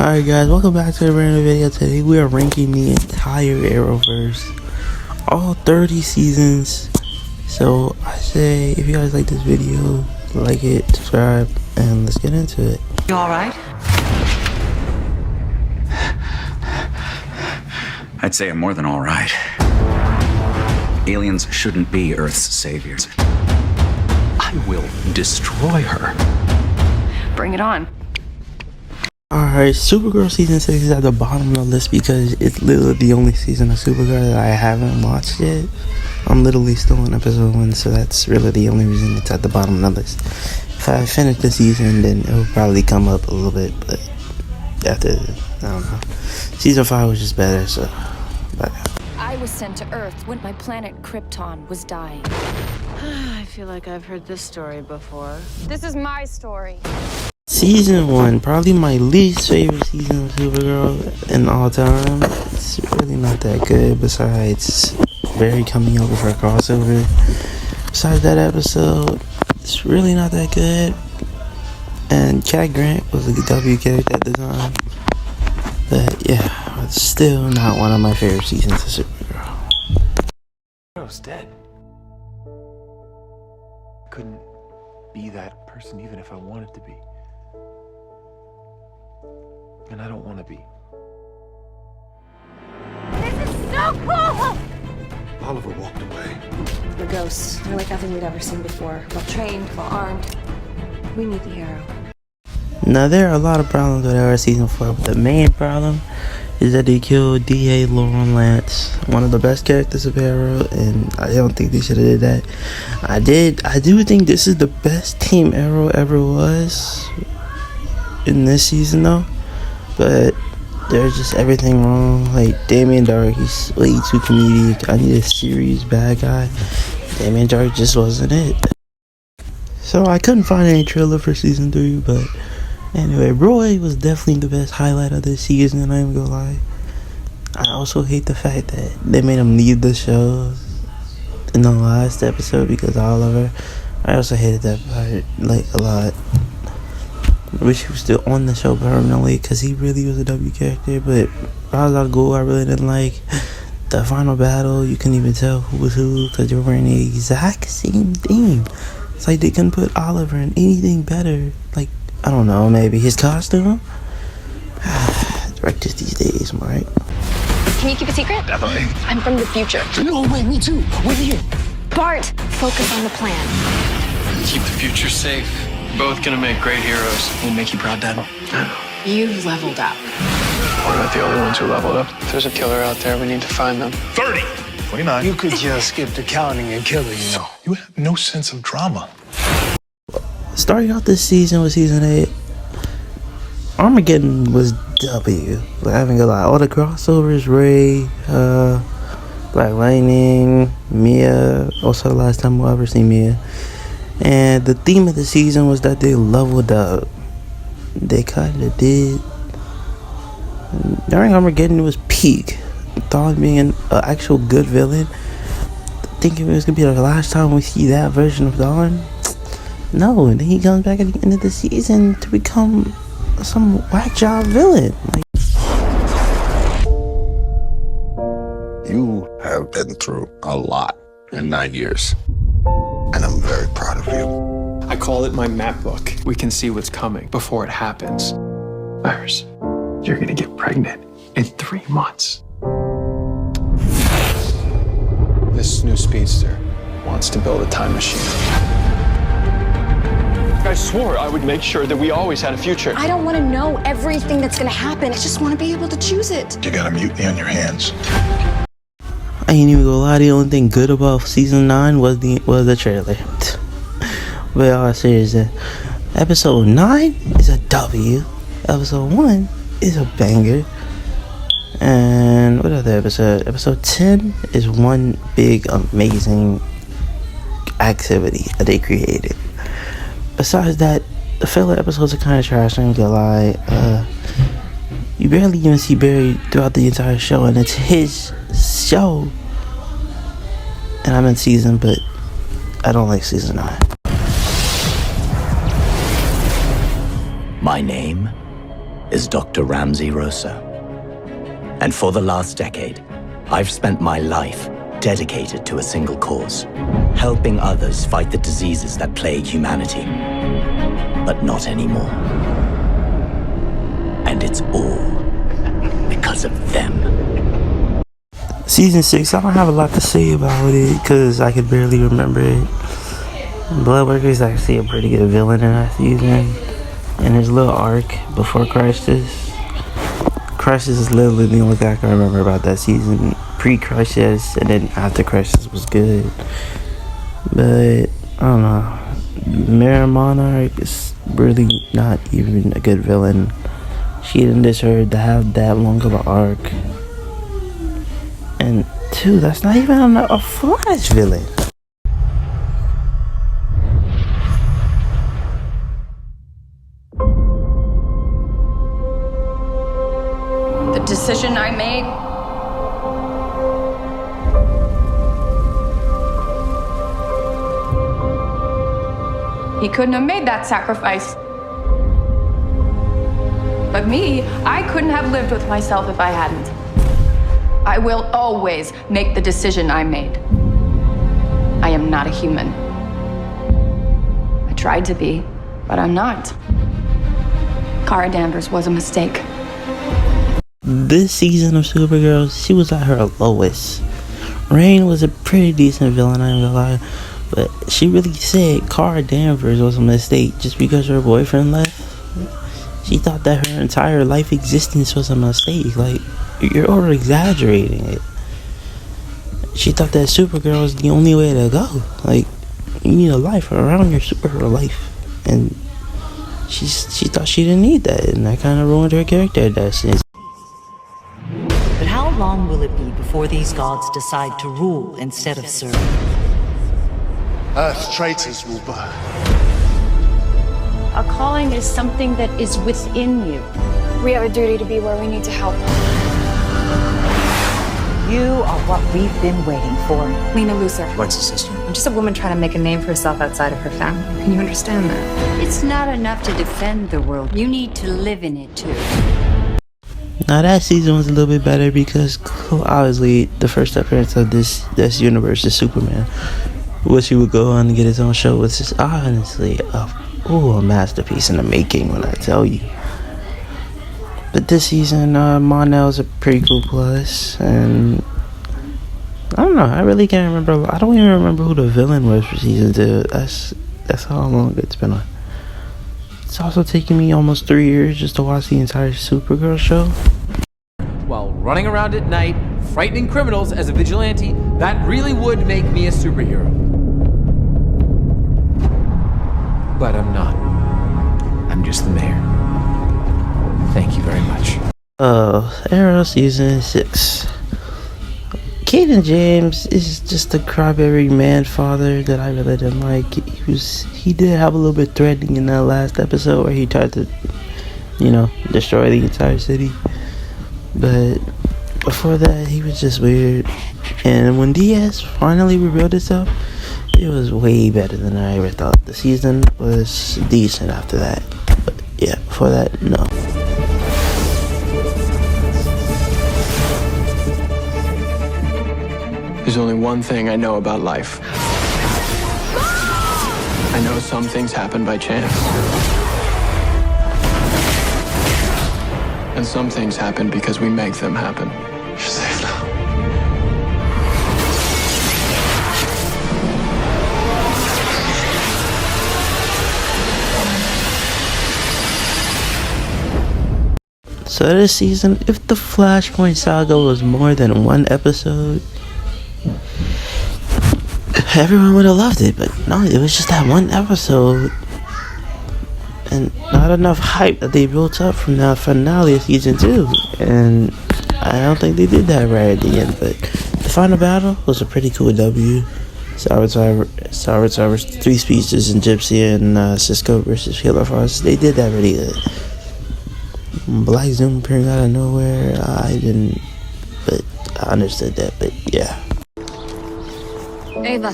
Alright guys, welcome back to a brand new video. Today we are ranking the entire Arrowverse, all 30 seasons. So I say, if you guys like this video, like it, subscribe, and let's get into it. You alright? I'd say I'm more than alright. Aliens shouldn't be Earth's saviors. I will destroy her. Bring it on. Alright, Supergirl season 6 is at the bottom of the list because it's literally the only season of Supergirl that I haven't watched yet. I'm literally still on episode 1, so that's really the only reason it's at the bottom of the list. If I finish the season, then it'll probably come up a little bit, but after, I don't know. Season 5 was just better, so, but. I was sent to Earth when my planet Krypton was dying. I feel like I've heard this story before. This is my story. Season 1, probably my least favorite season of Supergirl in all time. It's really not that good, besides Barry coming over for a crossover. Besides that episode, it's really not that good. And Cat Grant was a W character at the time. But yeah, it's still not one of my favorite seasons of Supergirl. Arrow's dead. Couldn't be that person even if I wanted to be. And I don't want to be. This is so cool! Oliver walked away. We're ghosts. They're like nothing we'd ever seen before. Well trained, well armed. We need the Arrow. Now, there are a lot of problems with Arrow season 4, but the main problem is that they killed D.A. Lauren Lance, one of the best characters of Arrow, and I don't think they should have did that. I do think this is the best team Arrow ever was in this season though, but there's just everything wrong. Like Damien Dark, he's way too comedic. I need a serious bad guy. Damien Dark just wasn't it. So I couldn't find any trailer for season 3, but anyway, Roy was definitely the best highlight of this season, I'm not even gonna lie. I also hate the fact that they made him leave the show in the last episode because of Oliver. I also hated that part, like, a lot. I wish he was still on the show permanently because he really was a W character, but Ra's al Ghul I really didn't like. The final battle, you couldn't even tell who was who because they were wearing the exact same thing. It's like they couldn't put Oliver in anything better. Like, I don't know, maybe his costume? Directors these days, am I right? Can you keep a secret? Definitely. I'm from the future. No way, me too. We're here. Bart, focus on the plan. Keep the future safe. Both gonna make great heroes. We'll make you proud, Dad. You've leveled up. We're not the only ones who leveled up. If there's a killer out there, we need to find them. 30! 29. You could just skip the counting and kill her, you know. You have no sense of drama. Starting out this season with season 8, Armageddon was W. Like, I ain't gonna lie, all the crossovers, Ray, Black Lightning, Mia, also the last time we'll ever see Mia. And the theme of the season was that they leveled up. They kinda did. During Armageddon, it was peak. Thawne being an actual good villain, thinking it was gonna be the last time we see that version of Thawne. No, and then he comes back at the end of the season to become some whack job villain. Like, you have been through a lot in 9 years, and I'm very proud of you. I call it my map book. We can see what's coming before it happens. Iris, you're gonna get pregnant in 3 months. This new speedster wants to build a time machine. I swore I would make sure that we always had a future. I don't want to know everything that's going to happen. I just want to be able to choose it. You got a mutiny on your hands. I ain't even gonna lie, the only thing good about season 9 was the trailer. But all seriously, episode 9 is a W. Episode 1 is a banger. And what other episode? Episode 10 is one big amazing activity that they created. Besides that, the filler episodes are kind of trash, I'm not gonna lie. You barely even see Barry throughout the entire show, and it's his show. And I'm in season, but I don't like season 9. My name is Dr. Ramsey Rosa. And for the last decade, I've spent my life dedicated to a single cause, helping others fight the diseases that plague humanity. But not anymore. And it's all because of them. Season 6, I don't have a lot to say about it because I could barely remember it. Bloodworker is actually a pretty good villain in that season. And his little arc before Crisis. Crisis is literally the only thing I can remember about that season. Pre-Crisis and then after Crisis was good. But, I don't know. Mare Monarch is really not even a good villain. She didn't deserve to have that long of an arc. And 2, that's not even a Flash villain. The decision I made, he couldn't have made that sacrifice. But me, I couldn't have lived with myself if I hadn't. I will always make the decision I made. I am not a human. I tried to be, but I'm not. Kara Danvers was a mistake. This season of Supergirl, she was at her lowest. Rain was a pretty decent villain, I ain't gonna lie. But she really said Kara Danvers was a mistake just because her boyfriend left. She thought that her entire life existence was a mistake. Like, you're over exaggerating it. She thought that Supergirl was the only way to go. Like, you need a life around your superhero life. And she thought she didn't need that. And that kind of ruined her character at that sense. But how long will it be before these gods decide to rule instead of serve? Earth's traitors will burn. A calling is something that is within you. We have a duty to be where we need to help. You are what we've been waiting for. Lena Lucer. What's the sister? I'm just a woman trying to make a name for herself outside of her family. Can you understand that? It's not enough to defend the world. You need to live in it too. Now that season was a little bit better because obviously the first appearance of this universe is Superman, which he would go on to get his own show, was just honestly a masterpiece in the making when I tell you. But this season, Mon-El's a pretty cool plus, and I don't know, I really can't remember. I don't even remember who the villain was for season 2. That's how long it's been on. It's also taken me almost 3 years just to watch the entire Supergirl show. While running around at night, frightening criminals as a vigilante, that really would make me a superhero. But I'm not. I'm just the mayor. Thank you very much. Arrow season 6. Caden James is just a crybaby man father that I really didn't like. He did have a little bit threatening in that last episode where he tried to, destroy the entire city. But before that, he was just weird. And when Diaz finally revealed itself, it was way better than I ever thought. The season was decent after that. But yeah, before that, no. There's only one thing I know about life. I know some things happen by chance. And some things happen because we make them happen. You're safe now. So this season, if the Flashpoint saga was more than one episode, everyone would have loved it. But no, it was just that one episode. And not enough hype that they built up from that finale of season 2. And I don't think they did that right at the end. But the final battle was a pretty cool W. Salvatore's 3 speeches and Gypsy and Cisco versus Killer Frost. They did that really good. Black Zoom appearing out of nowhere, I didn't, but I understood that, but yeah. Ava,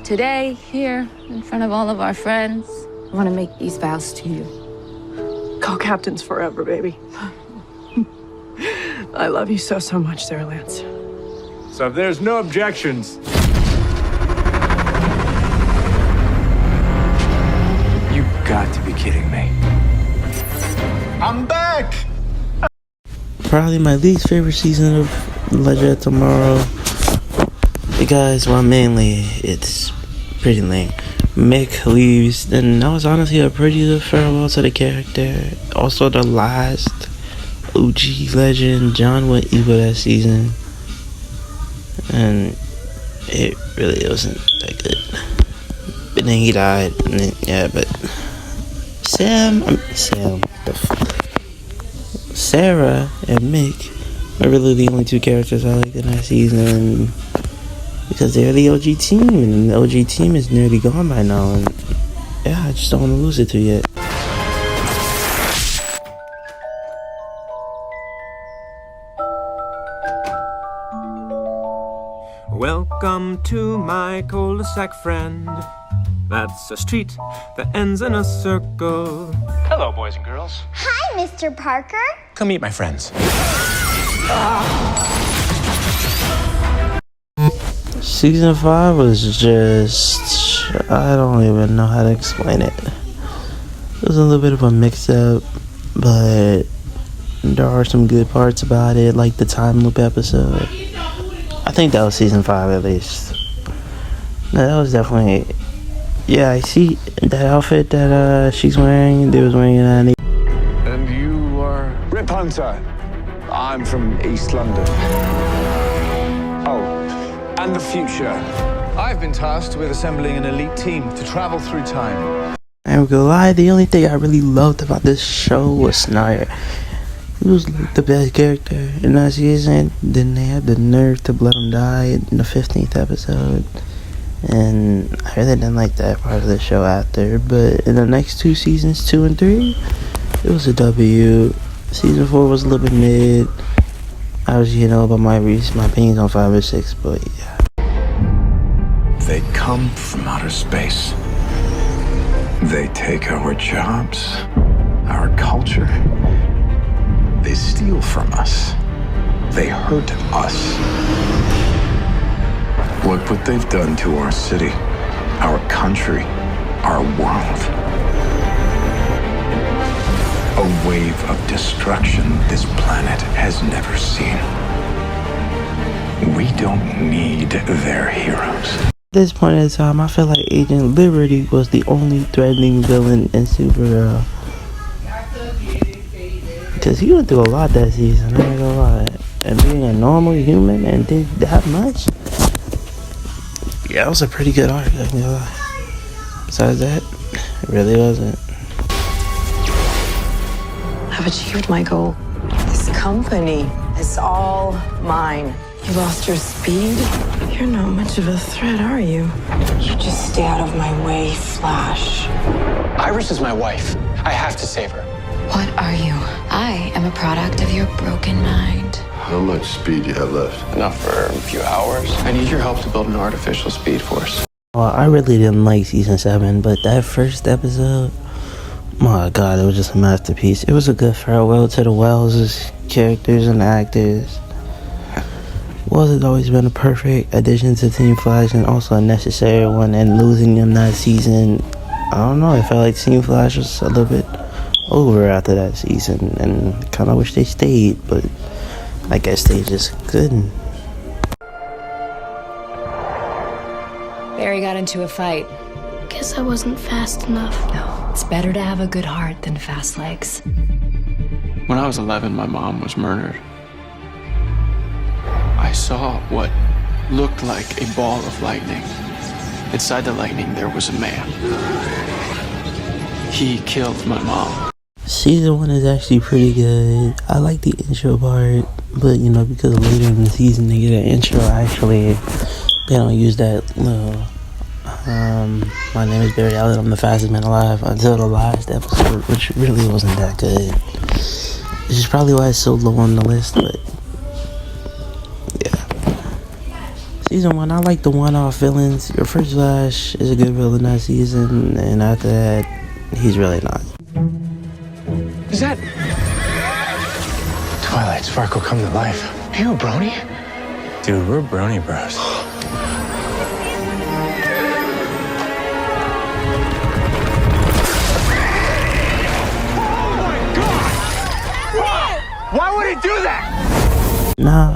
today, here, in front of all of our friends, I want to make these vows to you. Co-captains forever, baby. I love you so, so much, Sarah Lance. So if there's no objections, You got to be kidding me. I'm back! Probably my least favorite season of Legend of Tomorrow. Because, well, mainly, it's pretty lame. Mick leaves, and that was honestly a pretty good farewell to the character. Also, the last OG legend, John, went evil that season. And it really wasn't that good. But then he died, and then, yeah, but Sarah and Mick are really the only two characters I liked in that season, because they're the OG team, and the OG team is nearly gone by now, and yeah, I just don't want to lose it to yet. Welcome to my cul-de-sac friend. That's a street that ends in a circle. Hello, boys and girls. Hi, Mr. Parker. Come meet my friends. Season 5 was just, I don't even know how to explain it. It was a little bit of a mix-up, but there are some good parts about it, like the time loop episode. I think that was season 5 at least. No, that was definitely, yeah, I see that outfit that she's wearing, they was wearing it on. And you are? Rip Hunter. I'm from East London. Oh, and the future. I've been tasked with assembling an elite team to travel through time. I'm gonna lie, the only thing I really loved about this show was Snyder. He was like the best character in that season. Then they had the nerve to let him die in the 15th episode. And I really didn't like that part of the show after. But in the next two seasons, 2 and 3, it was a W. Season 4 was a little bit mid. I was, about my opinions on 5 or 6, but yeah. They come from outer space. They take our jobs, our culture. They steal from us. They hurt us. Look what they've done to our city, our country, our world. A wave of destruction this planet has never seen. We don't need their heroes. At this point in time, I feel like Agent Liberty was the only threatening villain in Supergirl. Because he went through a lot that season, I ain't gonna lie. And being a normal human and did that much, yeah, it was a pretty good arc, I ain't gonna lie. Besides that, it really wasn't. I've achieved my goal. This company is all mine. You lost your speed? You're not much of a threat, are you? You just stay out of my way, Flash. Iris is my wife. I have to save her. What are you? I am a product of your broken mind. How much speed do you have left? Enough for a few hours. I need your help to build an artificial speed force. Well, I really didn't like season 7, but that first episode, my god, it was just a masterpiece. It was a good farewell to the Wells' characters and actors. Wells has always been a perfect addition to Team Flash and also a necessary one, and losing them that season, I don't know, I felt like Team Flash was a little bit over after that season, and kind of wish they stayed, but I guess they just couldn't. Barry got into a fight. Guess I wasn't fast enough. No, it's better to have a good heart than fast legs. When I was 11, my mom was murdered. I saw what looked like a ball of lightning. Inside the lightning, there was a man. He killed my mom. Season 1 is actually pretty good. I like the intro part, but because later in the season they get an intro, actually they don't use that little my name is Barry Allen, I'm the fastest man alive, until the last episode, which really wasn't that good. Which is probably why it's so low on the list, but yeah. Season 1, I like the one-off villains. Your first Flash is a good villain that season, and after that, he's really not. Is that? Twilight Sparkle come to life. Are you a brony? Dude, we're brony bros. Why would he do that?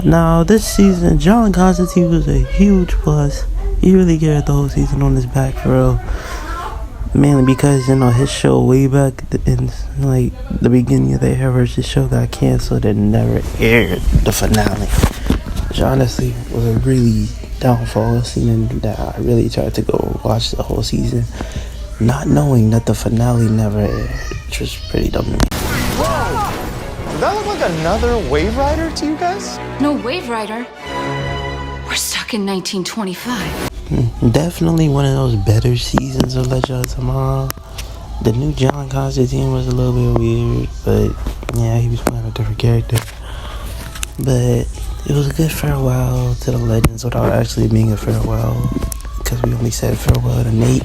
Now, this season, John Constantine was a huge plus. He really carried the whole season on his back, for real. Mainly because, his show way back in, the beginning of the Arrowverse, his show got canceled and never aired the finale. Which honestly was a really downfall scene, that I really tried to go watch the whole season, not knowing that the finale never aired, which was pretty dumb to me. Whoa! Does that look like another Wave Rider to you guys? No Wave Rider. We're stuck in 1925. Definitely one of those better seasons of Legend of Tomorrow. The new John Constantine was a little bit weird, but yeah, he was playing a different character. But it was a good farewell to the Legends without actually being a farewell, because we only said farewell to Nate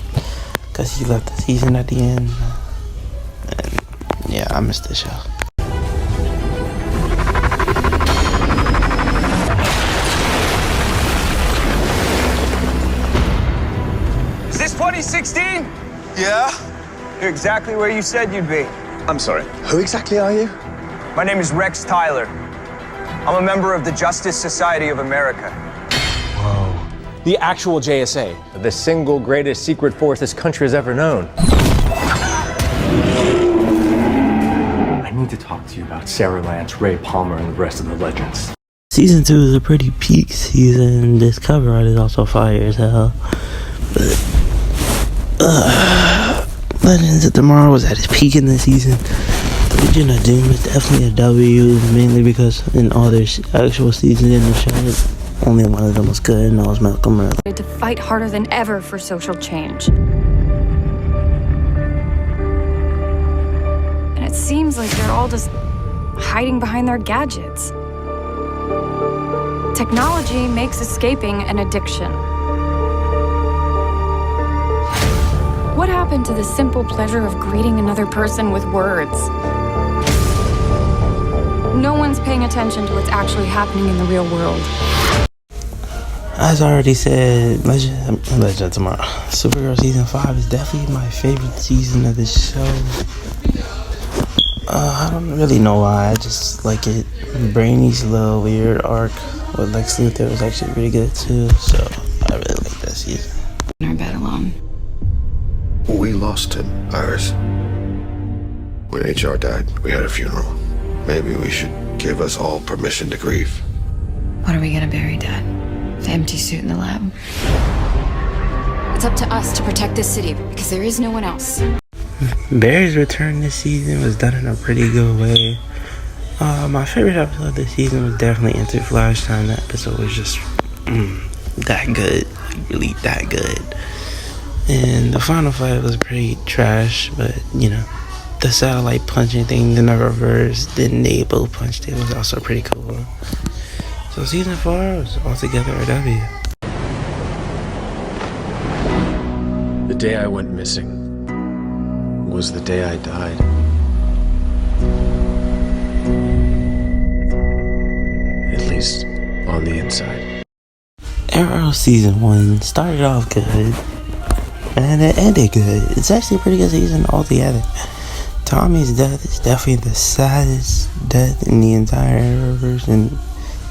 because he left the season at the end. And yeah, I missed the show. Is this 2016? Yeah? You're exactly where you said you'd be. I'm sorry, who exactly are you? My name is Rex Tyler. I'm a member of the Justice Society of America. Whoa. The actual JSA. The single greatest secret force this country has ever known. I need to talk to you about Sarah Lance, Ray Palmer, and the rest of the Legends. Season 2 is a pretty peak season. This cover art is also fire as hell. But Legends of Tomorrow was at its peak in the season. The Legion of Doom is definitely a W, mainly because in all their actual seasons in the show, only one of them was good, and that was Malcolm Earl. To fight harder than ever for social change. And it seems like they're all just hiding behind their gadgets. Technology makes escaping an addiction. What happened to the simple pleasure of greeting another person with words? No one's paying attention to what's actually happening in the real world. As I already said, Legend of Tomorrow, Supergirl Season 5 is definitely my favorite season of this show. I don't really know why, I just like it. Brainy's little weird arc with Lex Luthor was actually really good too, so I really like that season. In our bed alone. We lost him, Iris. When HR died, we had a funeral. Maybe we should give us all permission to grieve. What are we gonna bury, Dad? The empty suit in the lab? It's up to us to protect this city because there is no one else. Barry's return this season was done in a pretty good way. My favorite episode of this season was definitely Into Flash Time. That episode was just that good, really that good. And the final fight was pretty trash, but the satellite punching thing, the Arrowverse, the Nabo punch thing was also pretty cool. So season 4 was altogether a W. The day I went missing was the day I died. At least on the inside. Arrow season 1 started off good, and it ended good. It's actually a pretty good season altogether. Tommy's death is definitely the saddest death in the entire Arrowverse, and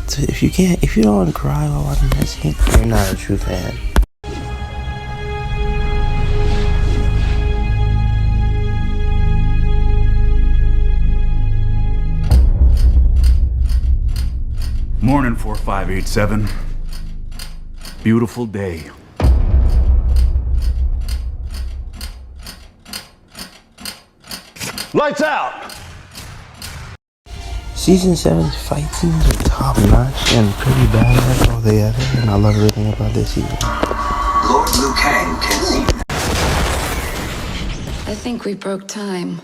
so if you don't cry while watching that scene, you're not a true fan. Morning 4587. Beautiful day. Lights out! Season 7's fight scenes are top notch and pretty badass altogether, and I love everything about this season. Lord Liu Kang can see. I think we broke time.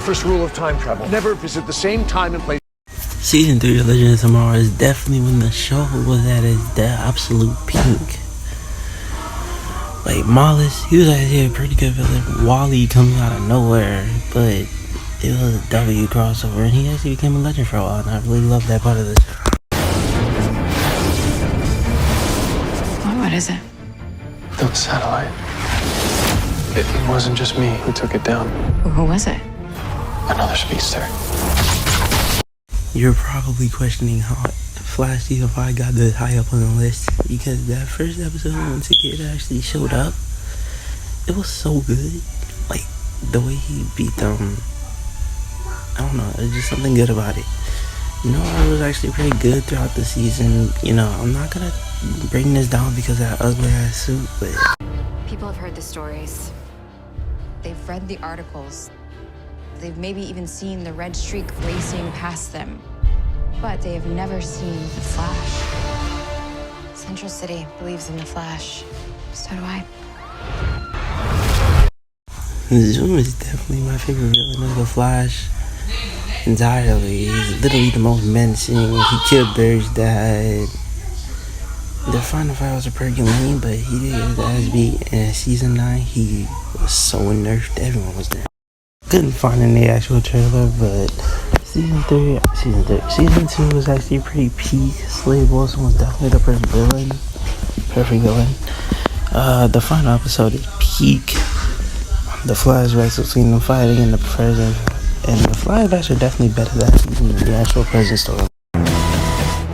First rule of time travel: never visit the same time and place. Season 3 of Legend of Tomorrow is definitely when the show was at its absolute peak. Like Mollis, he was actually a pretty good villain. Wally comes out of nowhere, but it was a W crossover, and he actually became a legend for a while, and I really love that part of the show. What is it? The satellite. It wasn't just me who took it down. Who was it? Another speedster. You're probably questioning how Flash Season 5 got this high up on the list, because that first episode when Kid actually showed up, it was so good. Like, the way he beat them, I don't know, there's just something good about it. You know, it was actually pretty good throughout the season. You know, I'm not gonna bring this down because of that ugly ass suit, but people have heard the stories. They've read the articles. They've maybe even seen the red streak racing past them. But they have never seen the Flash. Central City believes in the Flash. So do I. Zoom is definitely my favorite villain of the Flash. Entirely. He's literally the most menacing. He killed Barry's dad. The final fight was a pretty lame, but he did his ass beat. And season 9, he was so nerfed. Everyone was there. Couldn't find any actual trailer, but season 2 was actually pretty peak. Slade Wilson was definitely the perfect villain. The final episode is peak. The flashbacks between them fighting in the present, and the flashbacks are definitely better than the actual present story.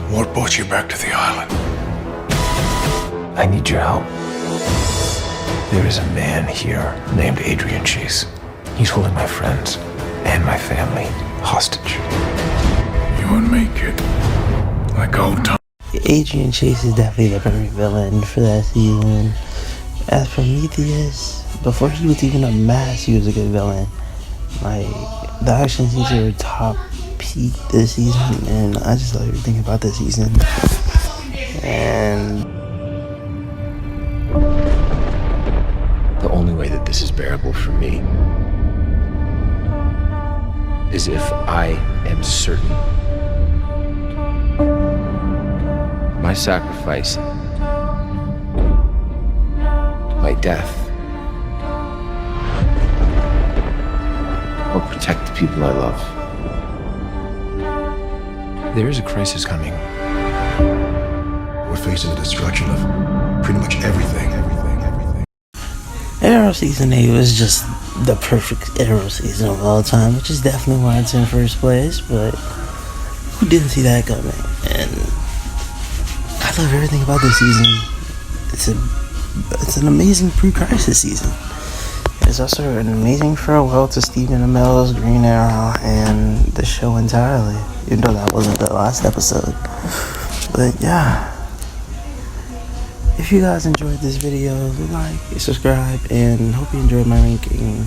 What brought you back to the island? I need your help. There is a man here named Adrian Chase. He's holding my friends and my family hostage. You and me, kid. Like old times. Adrian Chase is definitely the perfect villain for that season. As for Prometheus, before he was even a mask, he was a good villain. Like, the action scenes were top peak this season, and I just love everything about this season. And The only way that this is bearable for me is if I am certain my sacrifice, my death, will protect the people I love. There is a crisis coming. We're facing the destruction of pretty much everything. Arrow Season 8 was just the perfect Arrow season of all time, which is definitely why it's in first place, but who didn't see that coming? And I love everything about this season. It's an amazing pre-crisis season. It's also an amazing farewell to Stephen Amell's Green Arrow and the show entirely, even though that wasn't the last episode. But yeah, if you guys enjoyed this video, like, subscribe, and hope you enjoyed my ranking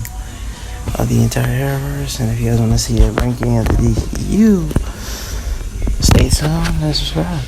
of the entire Arrowverse. And if you guys want to see a ranking of the DCU, stay tuned and subscribe.